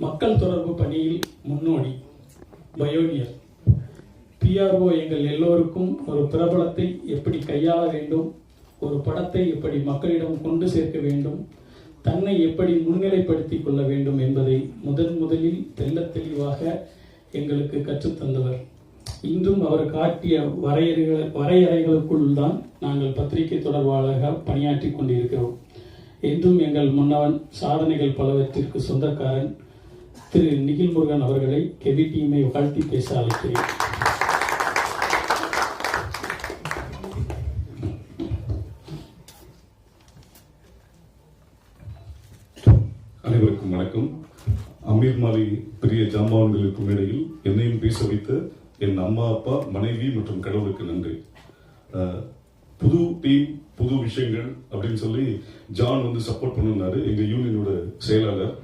மக்கள் தொடர்பு பணியில் முன்னோடி, பயோனியர். PRO எங்கள் எல்லோருக்கும் ஒரு பிரபலத்தை எப்படி கையாள வேண்டும், ஒரு படத்தை எப்படி மக்களிடம் கொண்டு சேர்க்க வேண்டும், தன்னை எப்படி முன்னிலைப்படுத்திக் கொள்ள வேண்டும் என்பதை முதலில் தெள்ளத் தெளிவாக எங்களுக்கு கற்றுத்தந்தவர். இன்றும் அவர் காட்டிய வரையறைகளுக்குள் தான் நாங்கள் பத்திரிகை தொடர்பாளராக பணியாற்றி கொண்டிருக்கிறோம். என்றும் எங்கள் முன்னவன், சாதனைகள் பலவற்றிற்கு சொந்தக்காரன் திரு நிகில் முருகன் அவர்களை கெவி டீமை வாழ்த்தி பேச அழைக்கிறேன். அனைவருக்கும் வணக்கம். அமீர் மாலி பெரிய ஜாம்பவான்களுக்கு இடையில் என்னையும் பேச வைத்த என் அம்மா, அப்பா, மனைவி மற்றும் கடவுளுக்கு நன்றி. புது டீம், புது விஷயங்கள் அப்படின்னு சொல்லி ஜான் சப்போர்ட் பண்ணினாரு, எங்க யூனியனோட செயலாளர்.